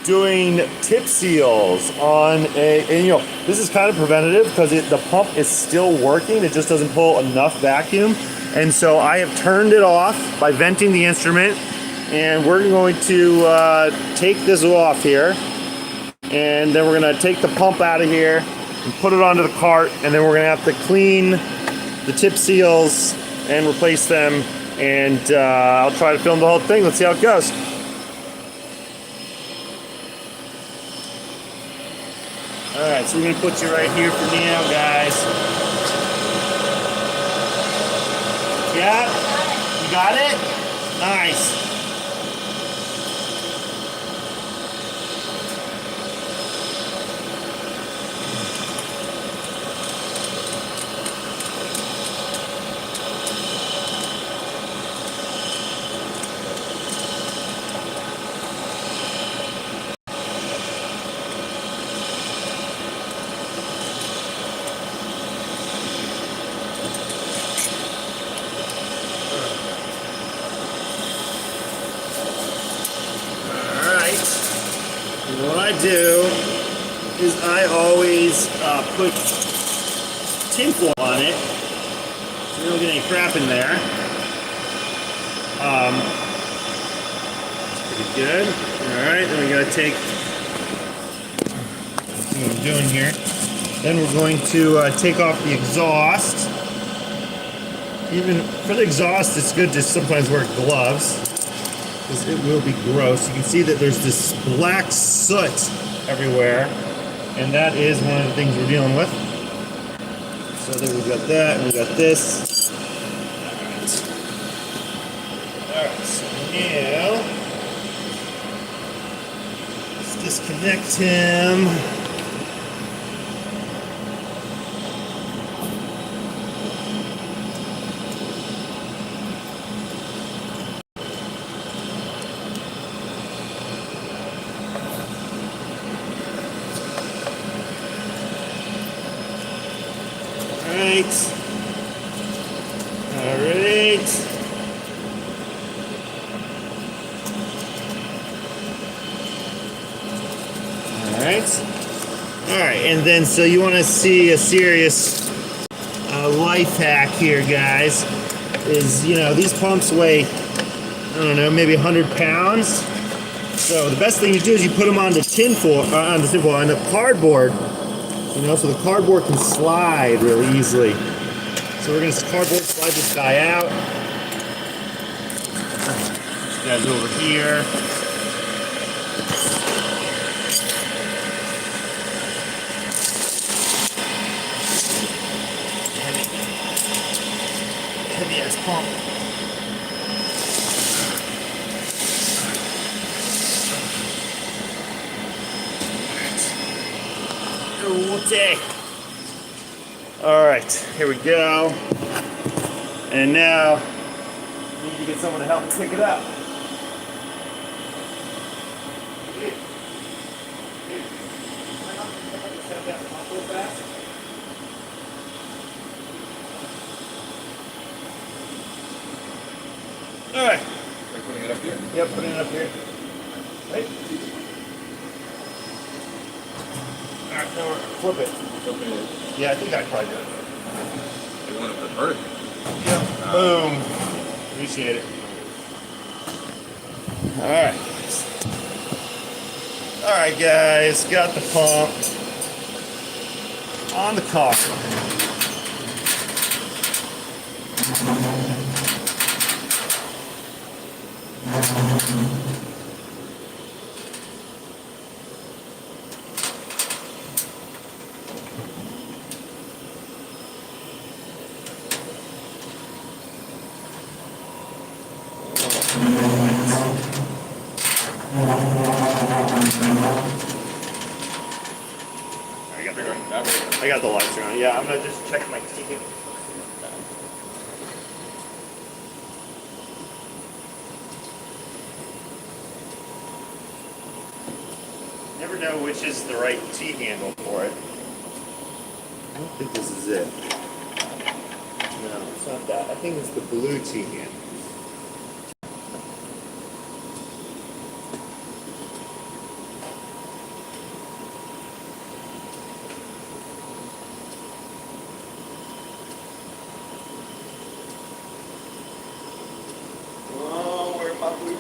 doing tip seals on and you know, this is kind of preventative because the pump is still working. It just doesn't pull enough vacuum. And so I have turned it off by venting the instrument, and we're going to take this off here, and then we're going to take the pump out of here and put it onto the cart, and then we're going to have to clean the tip seals and replace them, and I'll try to film the whole thing. Let's see how it goes. Alright, so we're going to put you right here for now, guys. Yeah? You got it? Nice. What I do is I always put tinfoil on it so you don't get any crap in there. That's pretty good. Alright, then we gotta take what I'm doing here. Then we're going to take off the exhaust. Even for the exhaust, it's good to sometimes wear gloves, because it will be gross. You can see that there's this black soot everywhere, and that is one of the things we're dealing with. So then we've got that, and we've got this. Alright, so now let's disconnect him. Alright. Alright, and then so you want to see a serious life hack here, guys, is, you know, these pumps weigh, I don't know, maybe 100 pounds. So the best thing to do is you put them on the on the cardboard. You know, so the cardboard can slide really easily. So we're going to cardboard slide this guy out. This guy's over here. Heavy ass pump. Alright, here we go. And now, we need to get someone to help pick it up. Alright. Are you putting it up here? Yep, putting it up here. Right? Alright, now flip it. Yeah, I think I probably did. You want to put vertical? Yep. Boom. Appreciate it. Alright. Alright, guys. Got the pump on the car. I got the lights on. Yeah, I'm gonna just check my TV. Never know which is the right T-handle for it. I don't think this is it. No, it's not that. I think it's the blue T-handle.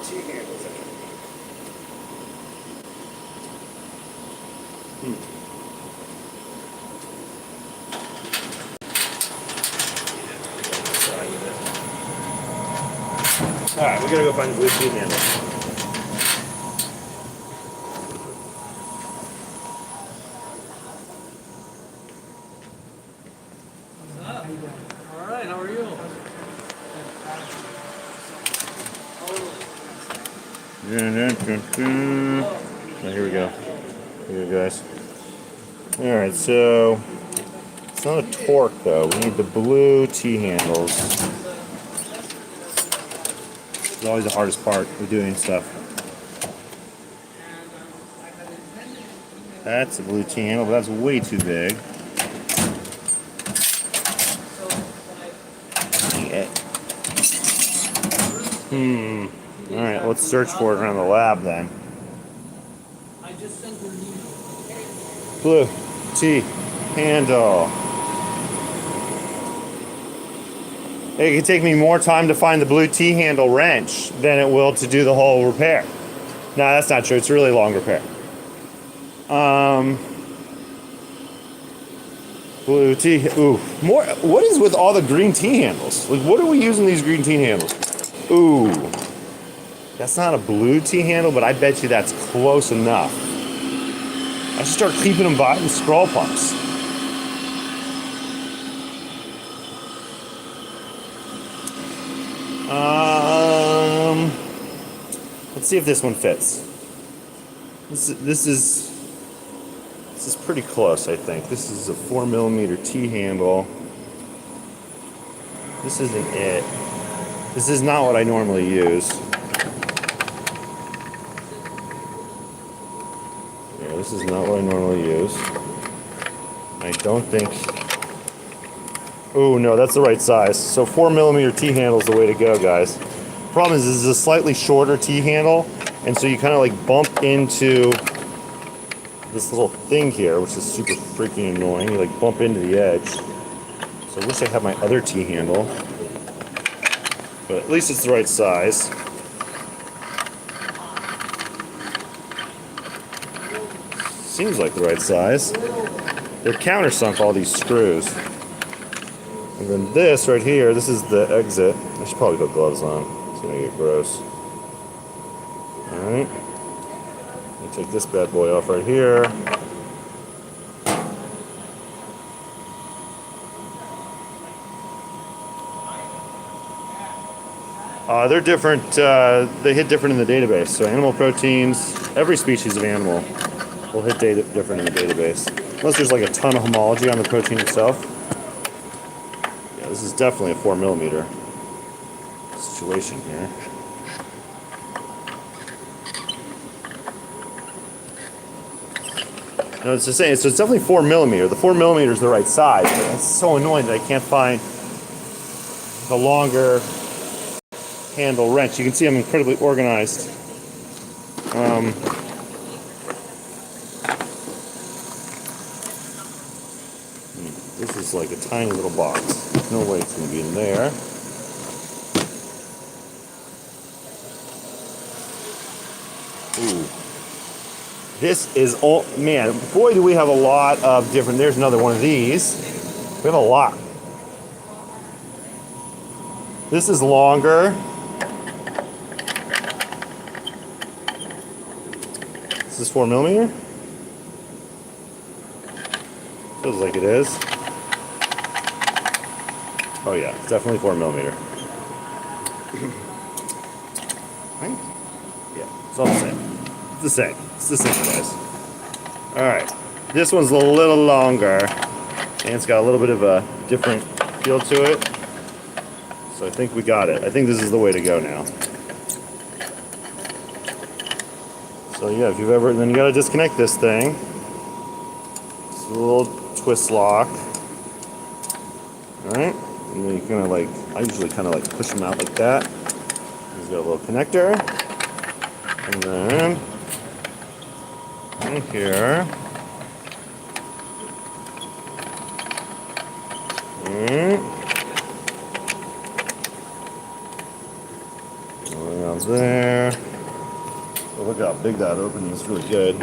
T-handles in. Alright, we gotta go find the blue T-handle. All right, how are you? Oh, here we go. Here we go, guys. Alright, so it's not a torque though. We need the blue T-handles. It's always the hardest part of doing stuff. That's a blue T-handle, but that's way too big. Alright, let's search for it around the lab then. Blue T-handle. It could take me more time to find the blue T-handle wrench than it will to do the whole repair. No, that's not true. It's a really long repair. Blue T. Ooh, more. What is with all the green T-handles? Like, what are we using these green T-handles? Ooh, that's not a blue T-handle, but I bet you that's close enough. I should start keeping them by the scroll pumps. Let's see if this one fits. This is pretty close, I think. This is a 4mm T-handle. This isn't it. This is not what I normally use. Yeah, this is not what I normally use. I don't think... Oh, no, that's the right size. So 4mm T-handle is the way to go, guys. Problem is, this is a slightly shorter T-handle, and so you kind of like bump into this little thing here, which is super freaking annoying. You like bump into the edge. So I wish I had my other T-handle, but at least it's the right size. Seems like the right size. They're countersunk, all these screws. And then this right here, this is the exit. I should probably put gloves on. It's gonna get gross. Alright. Take this bad boy off right here. They're different. They hit different in the database. So animal proteins, every species of animal will hit different in the database. Unless there's like a ton of homology on the protein itself. Yeah, this is definitely a 4mm situation here. No, it's the same. So it's definitely 4mm. The 4mm is the right size. But it's so annoying that I can't find the longer handle wrench. You can see I'm incredibly organized. This is like a tiny little box. There's no way it's going to be in there. Ooh. This is all, man, boy do we have a lot of different, there's another one of these. We have a lot. This is longer. This is 4mm. Feels like it is. Oh yeah, it's definitely 4mm. Right? Yeah, it's all the same. It's the same. It's the same, guys. Alright. This one's a little longer. And it's got a little bit of a different feel to it. So I think we got it. I think this is the way to go now. So yeah, if you've ever... Then you gotta disconnect this thing. It's a little twist lock. Alright. And then you kind of like... I usually kind of like push them out like that. He's got a little connector. And then... in here. Going out there. big that opening is really good.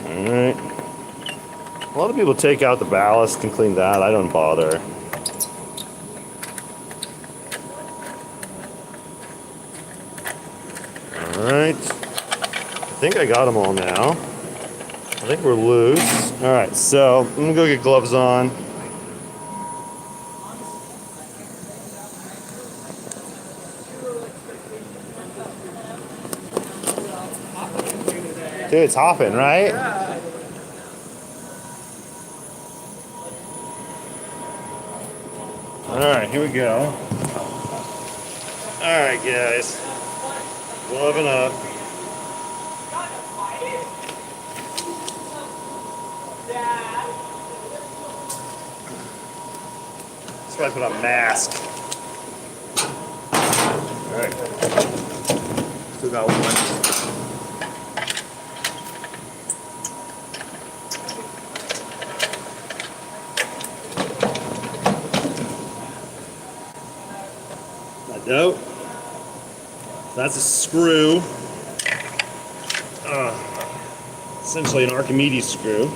Alright. A lot of people take out the ballast and clean that. I don't bother. Alright. I think I got them all now. I think we're loose. Alright, so I'm gonna go get gloves on. Dude, it's hopping, right? Alright, here we go. Alright, guys. Gloving up. That's why I put on a mask. Alright. Still got one. Nope. That's a screw. Essentially an Archimedes screw.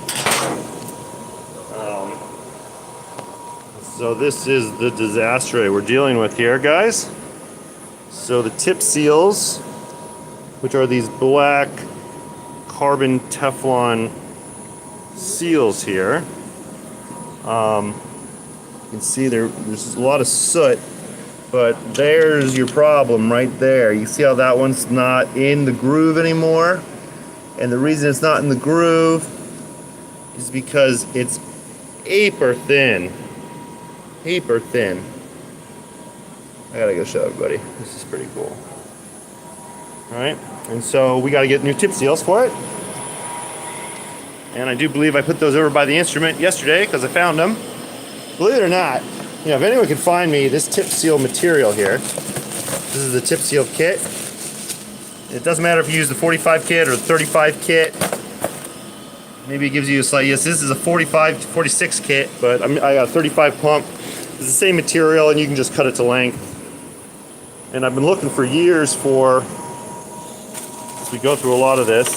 So this is the disaster we're dealing with here, guys. So the tip seals, which are these black carbon Teflon seals here. You can see there's a lot of soot. But there's your problem right there. You see how that one's not in the groove anymore? And the reason it's not in the groove is because it's paper thin. Paper thin. I gotta go show everybody. This is pretty cool. Alright, and so we gotta get new tip seals for it. And I do believe I put those over by the instrument yesterday because I found them. Believe it or not, you know, if anyone can find me this tip seal material here, this is the tip seal kit. It doesn't matter if you use the 45 kit or the 35 kit. Maybe it gives you a slight, yes, this is a 45 to 46 kit, but I got a 35 pump. It's the same material and you can just cut it to length. And I've been looking for years for, as we go through a lot of this,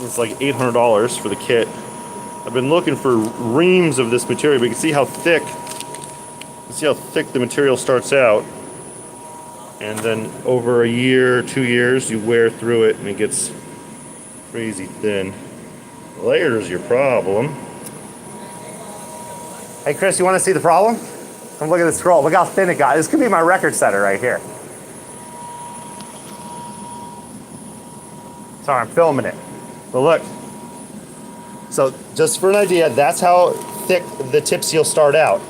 it's like $800 for the kit. I've been looking for reams of this material, but you can see how thick the material starts out, and then over a year, 2 years, you wear through it and it gets crazy thin. Layers your problem. Hey Chris, you want to see the problem? Come look at the scroll. Look how thin it got. This could be my record setter right here. Sorry, I'm filming it. But look. So just for an idea, that's how thick the tip seals start out.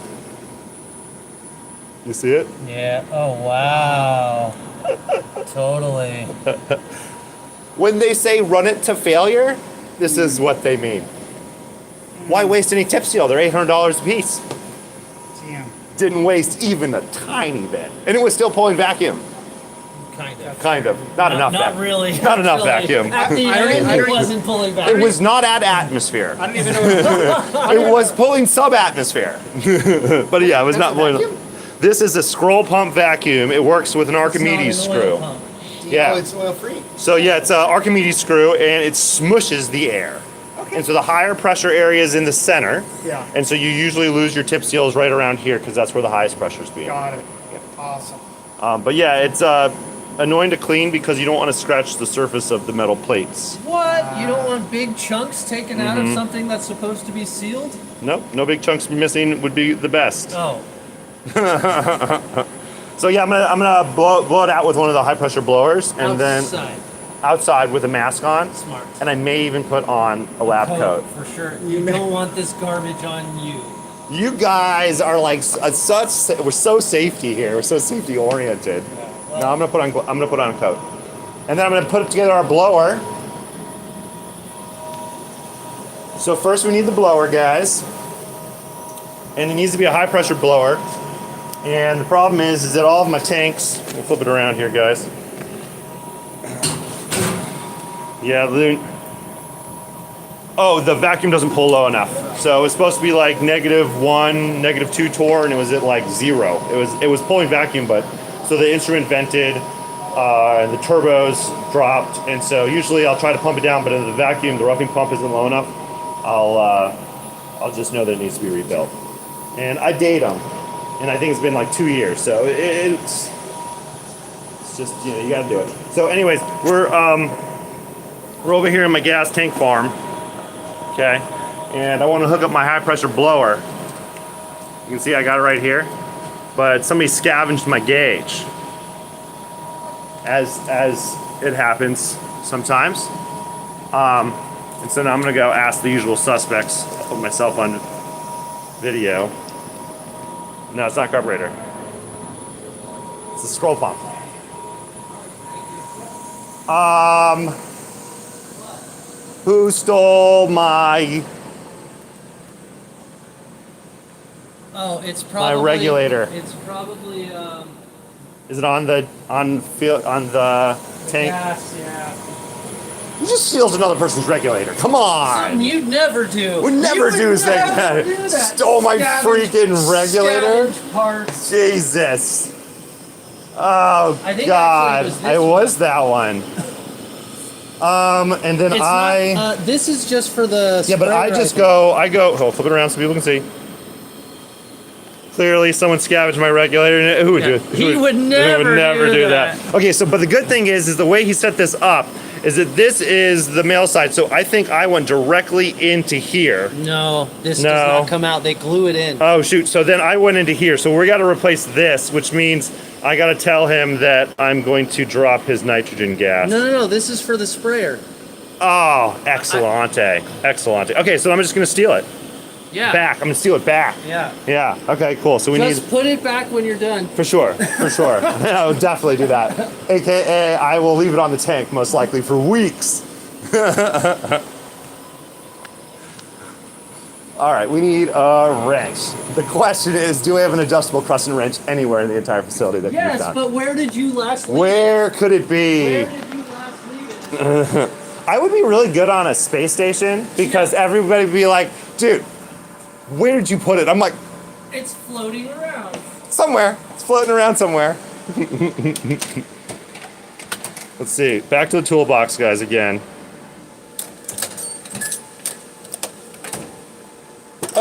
You see it? Yeah. Oh, wow. Totally. When they say run it to failure, this is what they mean. Why waste any tip seal? They're $800 a piece. Damn. Didn't waste even a tiny bit. And it was still pulling vacuum. Kind of. Not enough. Not really. Not enough vacuum. At the end, it wasn't pulling back. It was not at atmosphere. I don't even know. It was pulling sub-atmosphere. But yeah, it was not pulling. This is a scroll pump vacuum. It works with an Archimedes screw. Yeah. Oh, it's oil free. So yeah, it's an Archimedes screw and it smushes the air. Okay. And so the higher pressure area is in the center. Yeah. And so you usually lose your tip seals right around here because that's where the highest pressure is being. Got it. Awesome. But yeah, it's annoying to clean because you don't want to scratch the surface of the metal plates. What? You don't want big chunks taken out of something that's supposed to be sealed? Nope, no big chunks missing would be the best. Oh. So yeah, I'm gonna blow it out with one of the high pressure blowers, and then outside with a mask on. Smart. And I may even put on a lab coat. For sure. You don't want this garbage on you. You guys are like we're so safety here. We're so safety oriented. Yeah, well, No, I'm gonna put on a coat, and then I'm gonna put together our blower. So first we need the blower, guys, and it needs to be a high pressure blower. And the problem is that all of my tanks. We'll flip it around here, guys. Yeah, the vacuum doesn't pull low enough. So it's supposed to be like -1, -2 torr, and it was at like 0. It was pulling vacuum, but so the instrument vented and the turbos dropped, and so usually I'll try to pump it down, but if the vacuum, the roughing pump isn't low enough, I'll just know that it needs to be rebuilt. And I date them, and I think it's been like 2 years, so it's just, you know, you gotta do it. So anyways, we're over here in my gas tank farm, okay, and I want to hook up my high pressure blower. You can see I got it right here, but somebody scavenged my gauge, as it happens sometimes. And so now I'm gonna go ask the usual suspects. I'll put myself on video. No, it's not a carburetor. It's a scroll pump. Who stole my Oh, it's probably regulator? It's probably Is it on the tank? gas, yeah. You just steals another person's regulator. Come on. Something you'd never do. Would never You do would things like never that. do that. Stole my freaking regulator? Scavenge parts. Jesus. Oh I think God. actually It was that one. And then It's not, this is just for the yeah, but spray I just rifle. oh, flip it around so people can see. Clearly, someone scavenged my regulator. Who would do it? He would never do that. Okay, so but the good thing is the way he set this up is that this is the male side. So I think I went directly into here. No, this does No. not come out. They glue it in. Oh shoot! So then I went into here. So we got to replace this, which means I got to tell him that I'm going to drop his nitrogen gas. No. This is for the sprayer. Oh, excellente, excellente. Okay, so I'm just gonna steal it Yeah. back. I'm gonna steal it back. Yeah. Yeah. Okay. Cool. So we Just need. put it back when you're done. For sure. I'll definitely do that. AKA, I will leave it on the tank most likely for weeks. All right, we need a wrench. The question is, do we have an adjustable crescent wrench anywhere in the entire facility that can be Yes, found? but where did you last leave it? Where could it be? Where did you last leave it? I would be really good on a space station because everybody would be like, dude, where did you put it? I'm like, It's floating around. somewhere. It's floating around somewhere. Let's see. Back to the toolbox, guys, again.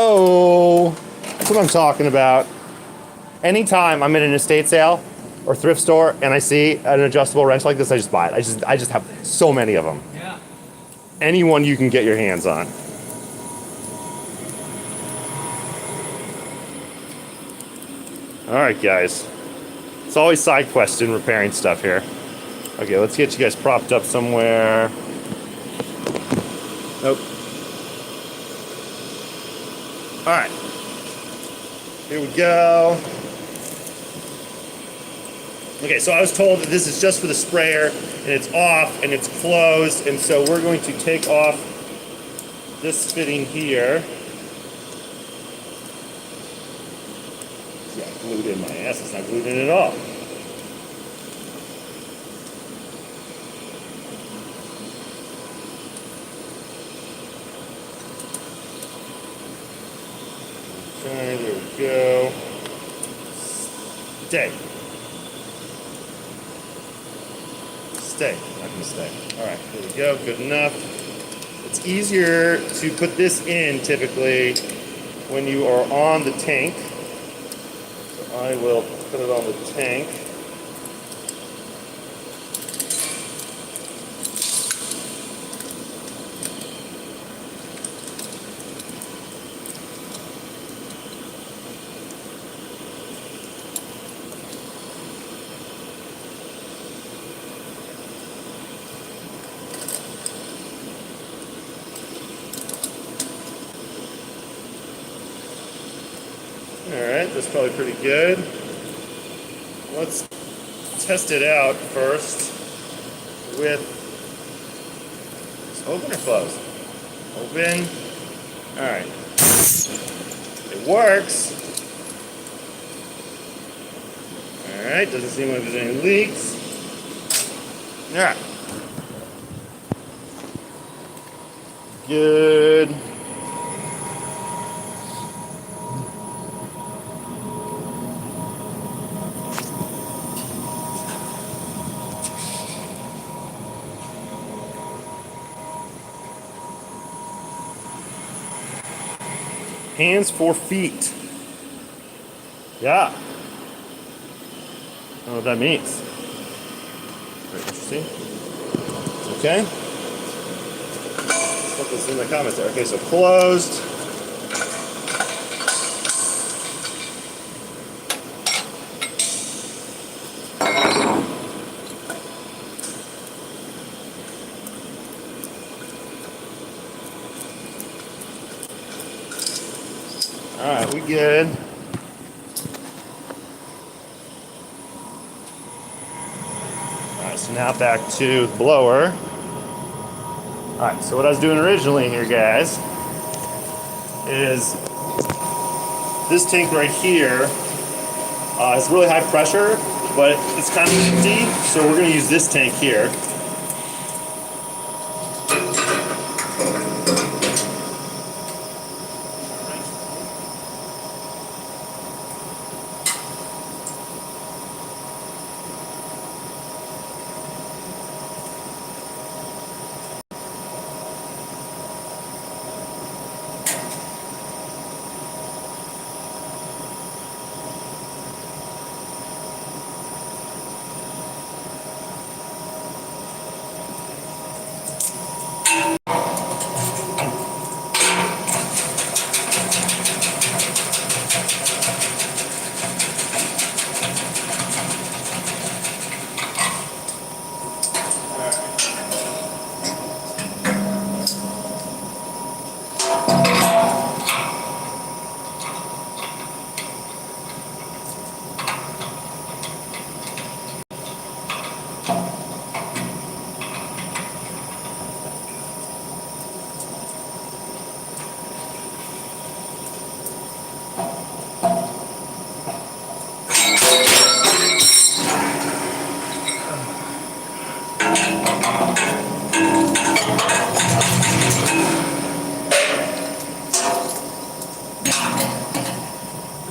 Oh, that's what I'm talking about. Anytime I'm in an estate sale or thrift store and I see an adjustable wrench like this, I just buy it. I just have so many of them. Yeah. Anyone you can get your hands on. All right, guys. It's always side quest in repairing stuff here. Okay, let's get you guys propped up somewhere. Nope. All right. Here we go. Okay, so I was told that this is just for the sprayer, and it's off, and it's closed, and so we're going to take off this fitting here. Yeah, glued in my ass. It's not glued in at all. Okay, there we go. Stay. Stay. Not gonna stay. All right, there we go. Good enough. It's easier to put this in typically when you are on the tank. So I will put it on the tank. Alright, that's probably pretty good. Let's test it out first with, it's open or closed? Open. Alright. It works. Alright, doesn't seem like there's any leaks. Alright. Good. Hands for feet. Yeah. I don't know what that means. Very interesting. Okay. Put this in the comments there. Okay, so closed. All right, we good. All right, so now back to the blower. All right, so what I was doing originally here, guys, is this tank right here is really high pressure, but it's kind of empty, so we're gonna use this tank here.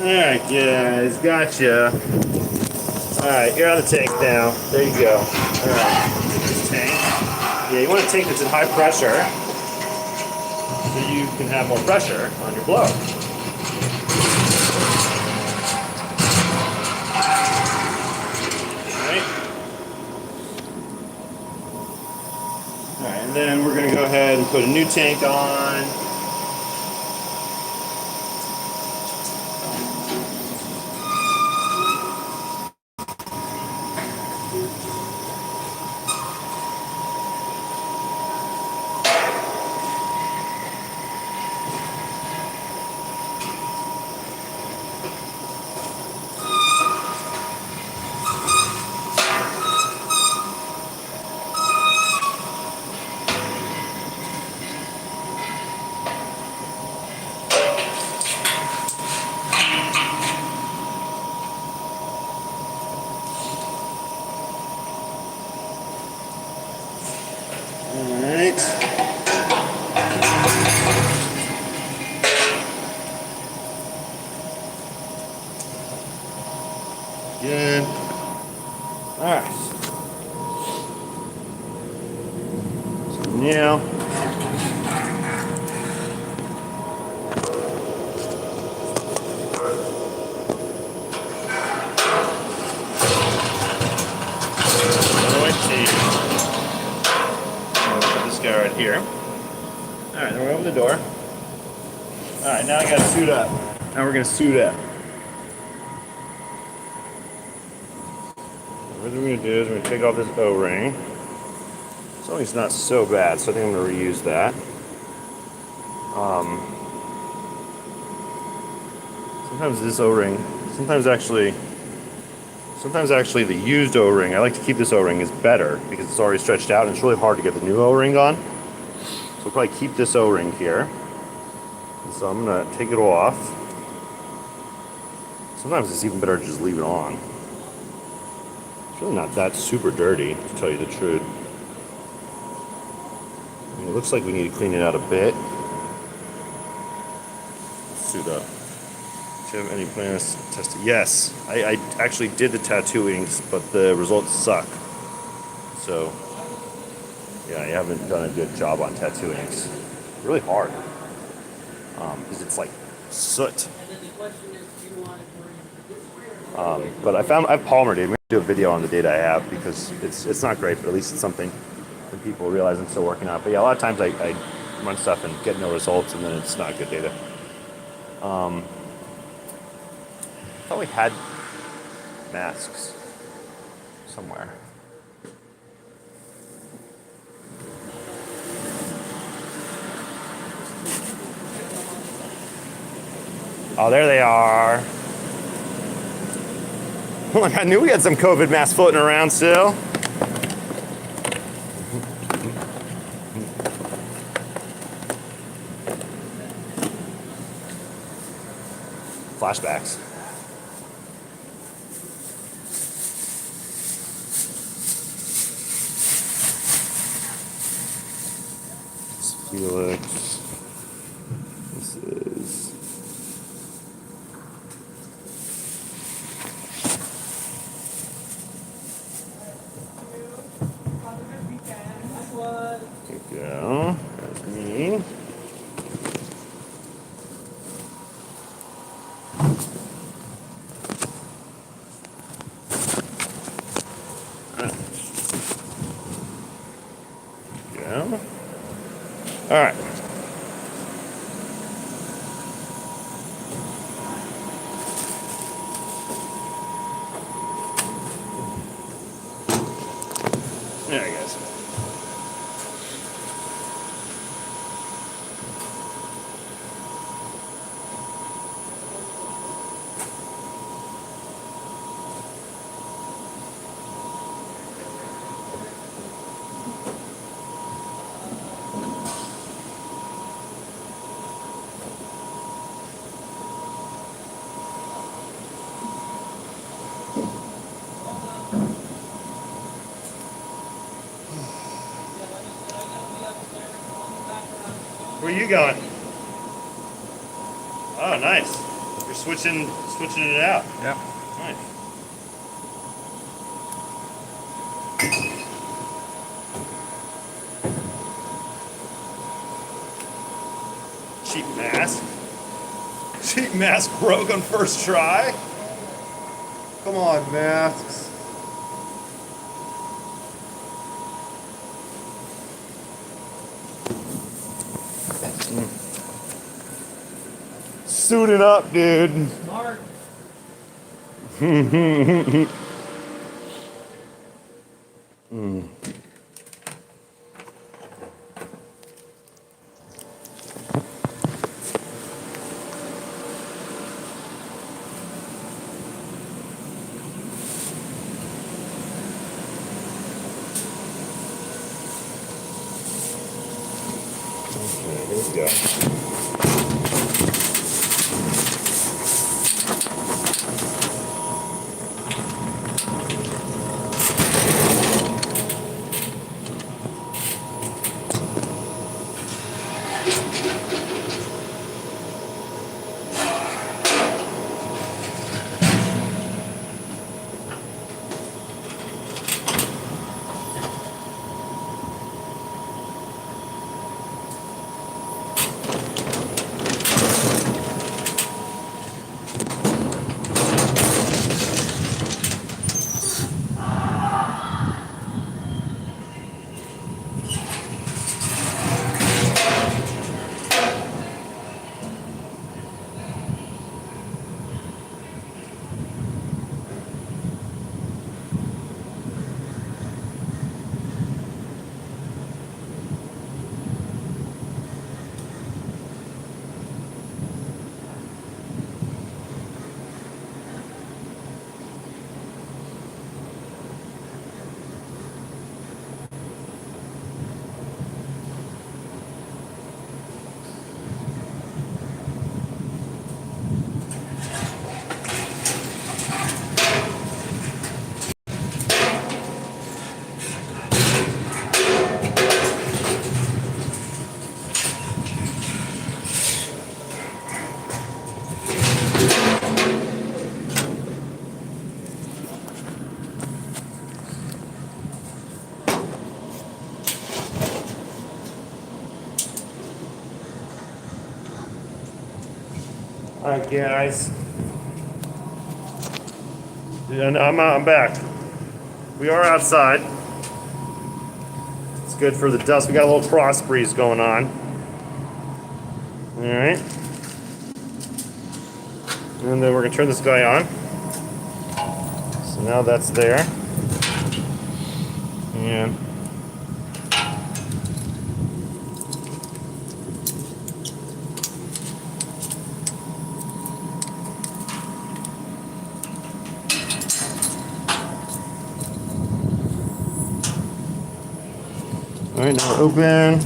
Alright guys, gotcha. Alright, you're on the tank now. There you go. Alright, this tank. Yeah, you want a tank that's at high pressure so you can have more pressure on your blower. Alright. Alright, and then we're going to go ahead and put a new tank on. Alright. Good. Alright. So now right here. Alright, then we open the door. Alright, now I gotta suit up. Now we're gonna suit up. What we're gonna do is we're gonna take off this O-ring. This O-ring's not so bad, so I think I'm gonna reuse that. Sometimes this O-ring, sometimes actually the used O-ring, I like to keep this O-ring, is better because it's already stretched out and it's really hard to get the new O-ring on. So we'll probably keep this O-ring here. And so I'm gonna take it off. Sometimes it's even better to just leave it on. It's really not that super dirty, to tell you the truth. I mean, it looks like we need to clean it out a bit. Let's do the. Do you have any plans to test it? Yes, I actually did the tattoo inks, but the results suck. So, yeah, I haven't done a good job on tattoo inks. Really hard. Because it's like soot. And then the question is, do you want it for this way or But I have Palmer, dude. I'm gonna do a video on the data I have because it's not great, but at least it's something that people realize I'm still working on. But yeah, a lot of times I run stuff and get no results, and then it's not good data. I thought we had masks somewhere. Oh, there they are. Look, I knew we had some COVID masks floating around still. Flashbacks. Felix. This is. There we go. That's me. Go. All right. There he goes. Where are you going? Oh, nice. You're switching it out. Yep. Nice. Cheap mask. Cheap mask broke on first try. Come on, masks. Suiting up, dude. Smart. Okay, here we go. All right, guys. And I'm back. We are outside. It's good for the dust. We got a little cross breeze going on. All right. And then we're gonna turn this guy on. So now that's there. And all right, now we're open.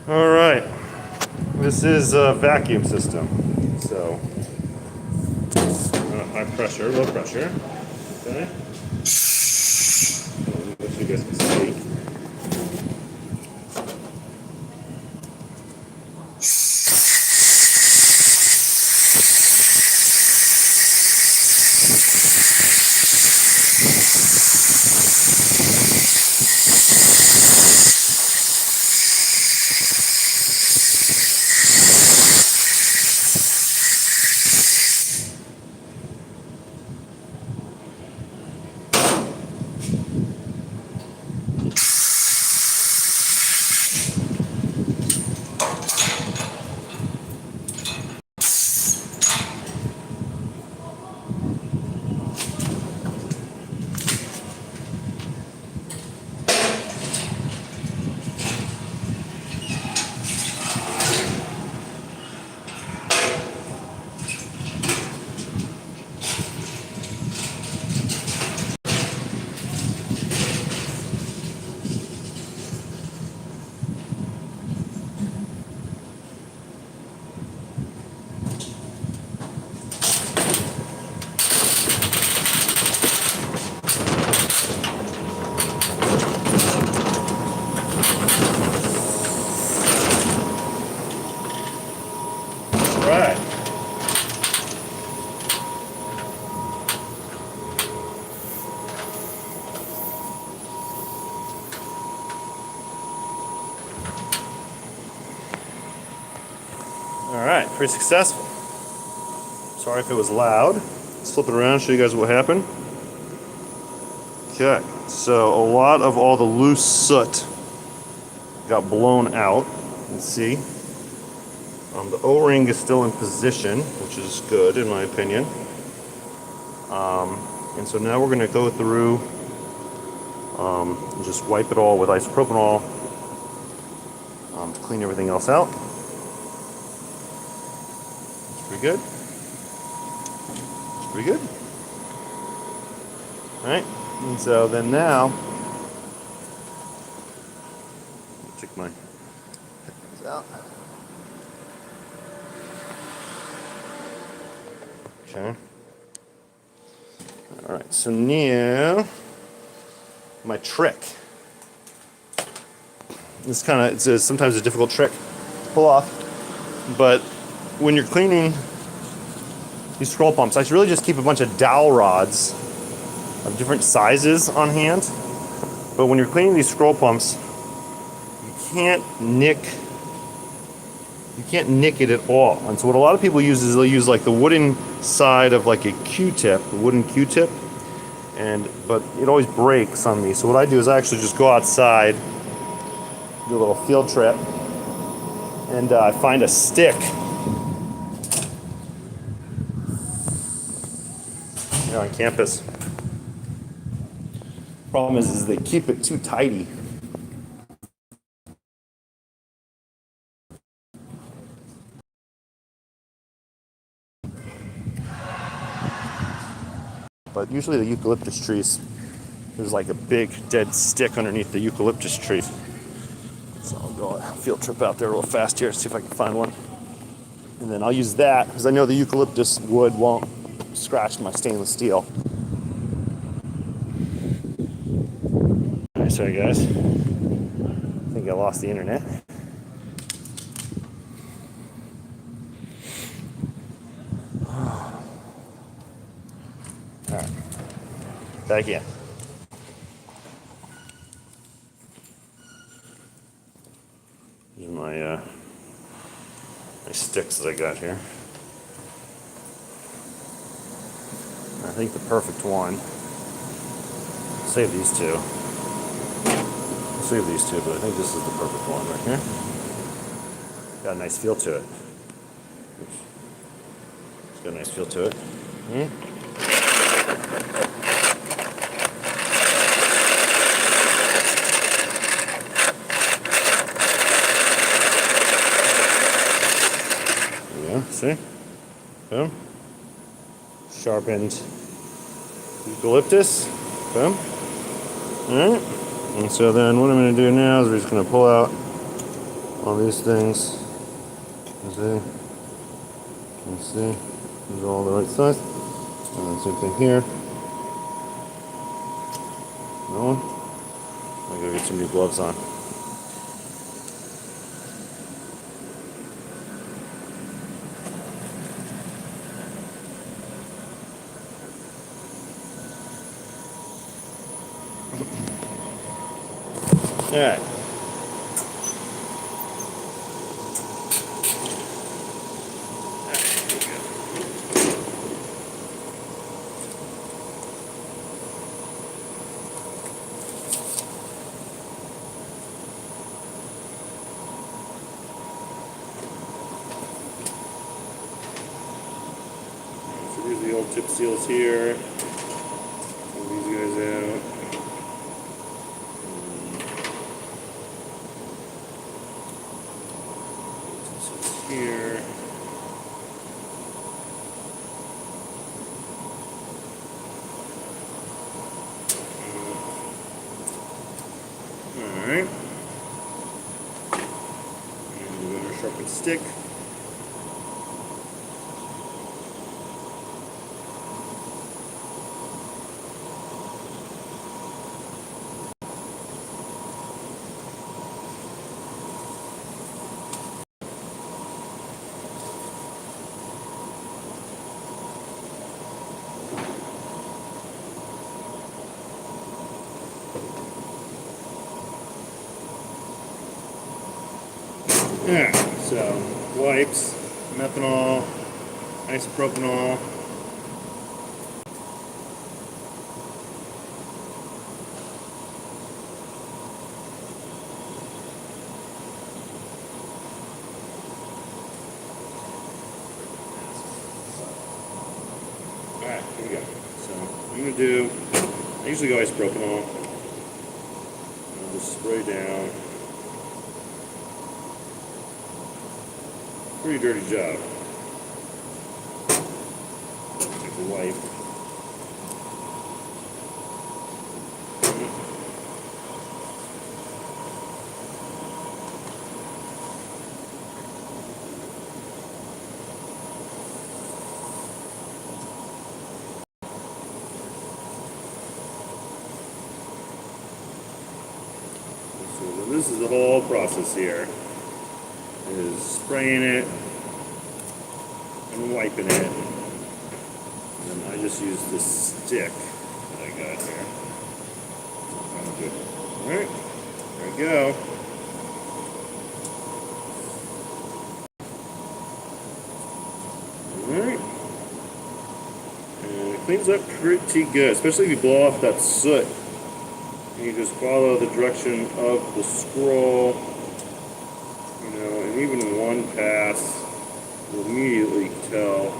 All right. This is a vacuum system. So high pressure, low pressure. Okay. Which you guys can see. Right. All right, pretty successful. Sorry if it was loud. Let's flip it around, show you guys what happened. Okay, so a lot of all the loose soot got blown out. Let's see. The O-ring is still in position, which is good in my opinion. And so now we're going to go through and just wipe it all with isopropanol to clean everything else out. It's pretty good. It's pretty good. All right. And so then now, check my headphones out. Okay. All right, so now my trick. This kind of, it's sometimes a difficult trick to pull off, but when you're cleaning these scroll pumps, I should really just keep a bunch of dowel rods of different sizes on hand. But when you're cleaning these scroll pumps, you can't nick it at all. And so what a lot of people use is they'll use like the wooden side of like a Q-tip, a wooden Q-tip, but it always breaks on me. So what I do is I actually just go outside, do a little field trip, and I find a stick. Here on campus. Problem is they keep it too tidy. But usually the eucalyptus trees, there's like a big dead stick underneath the eucalyptus tree. So I'll go field trip out there real fast here, see if I can find one. And then I'll use that, because I know the eucalyptus wood won't scratch my stainless steel. All right, sorry guys. I think I lost the internet. All right, back in. These are my sticks that I got here. I think the perfect one. Save these two. Save these two, but I think this is the perfect one right here. Got a nice feel to it. It's got a nice feel to it. See? Boom. Sharpened eucalyptus. Boom. Alright. And so then what I'm going to do now is we're just going to pull out all these things. You see? These are all the right size. And then same thing here. No one. I gotta get some new gloves on. All right. So here's the old tip seals here. Pull these guys out. Here. Alright. And we're going to sharpen stick. Alright, so wipes, methanol, isopropanol. Alright, here we go. So I'm going to do, I usually go isopropanol. I'll just spray down. Pretty dirty job. Take the wipe. this is the whole process here. Is spraying it and wiping it. And then I just use this stick that I got here. Alright, there we go. Alright. And it cleans up pretty good, especially if you blow off that soot. And you just follow the direction of the scroll. You know, and even one pass, you'll immediately tell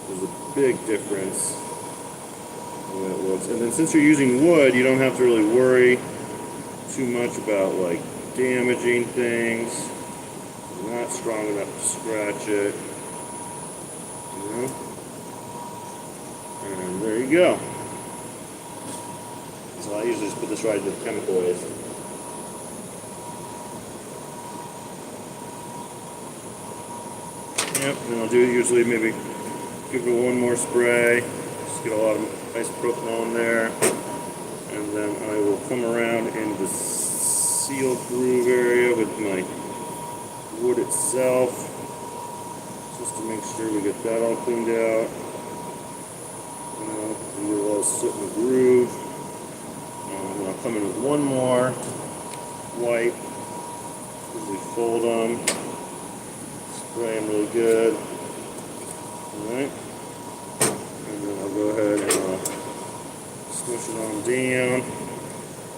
there's a big difference in the way it looks. And then since you're using wood, you don't have to really worry too much about like damaging things. It's not strong enough to scratch it. You know? And there you go. So I usually just put this right into the chemical waste. Yep, and I'll do usually maybe give it one more spray. Just get a lot of isopropyl there. And then I will come around in the seal groove area with my wood itself. Just to make sure we get that all cleaned out. You know, we get a lot of soot in the groove. And I'll come in with one more wipe. Usually fold them. Spray them really good. Alright. And then I'll go ahead and smush it on down.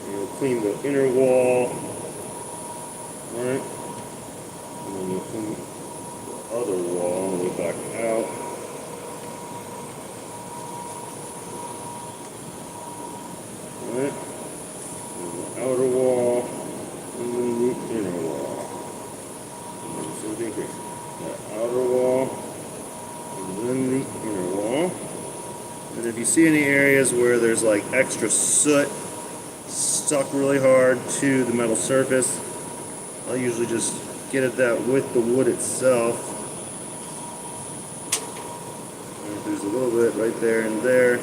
And you'll clean the inner wall. Alright. And then you'll clean the other wall on the way back out. Alright. And the outer wall. And then the inner wall. And then same thing here. That outer wall, and then the inner wall. And if you see any areas where there's like extra soot stuck really hard to the metal surface, I'll usually just get at that with the wood itself. And there's a little bit right there and there.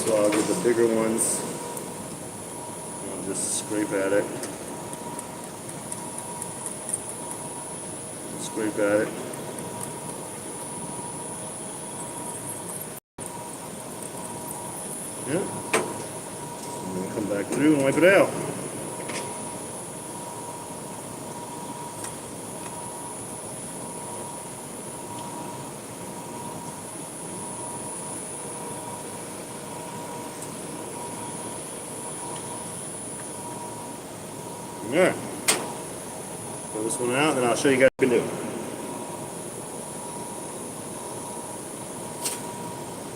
So I'll get the bigger ones. And I'll just scrape at it. Scrape at it. Yeah. And then come back through and wipe it out. Alright. Throw this one out, and then I'll show you guys what you can do.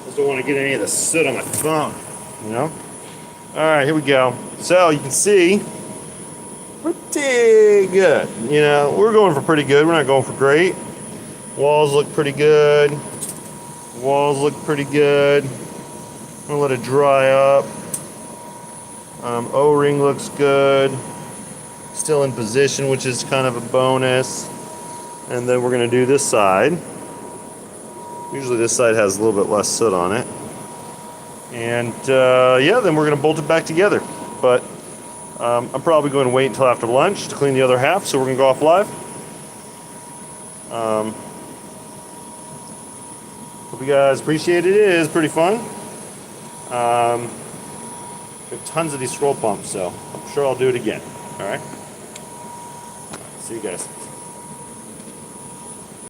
Just don't want to get any of the soot on my phone, you know? Alright, here we go. So you can see, pretty good. You know, we're going for pretty good. We're not going for great. Walls look pretty good. Walls look pretty good. I'm gonna let it dry up. O-ring looks good. Still in position, which is kind of a bonus. And then we're going to do this side. Usually this side has a little bit less soot on it. And yeah, then we're going to bolt it back together. But I'm probably going to wait until after lunch to clean the other half, so we're going to go off live. Hope you guys appreciate it. It is pretty fun. We have tons of these scroll pumps, so I'm sure I'll do it again. All right. See you guys.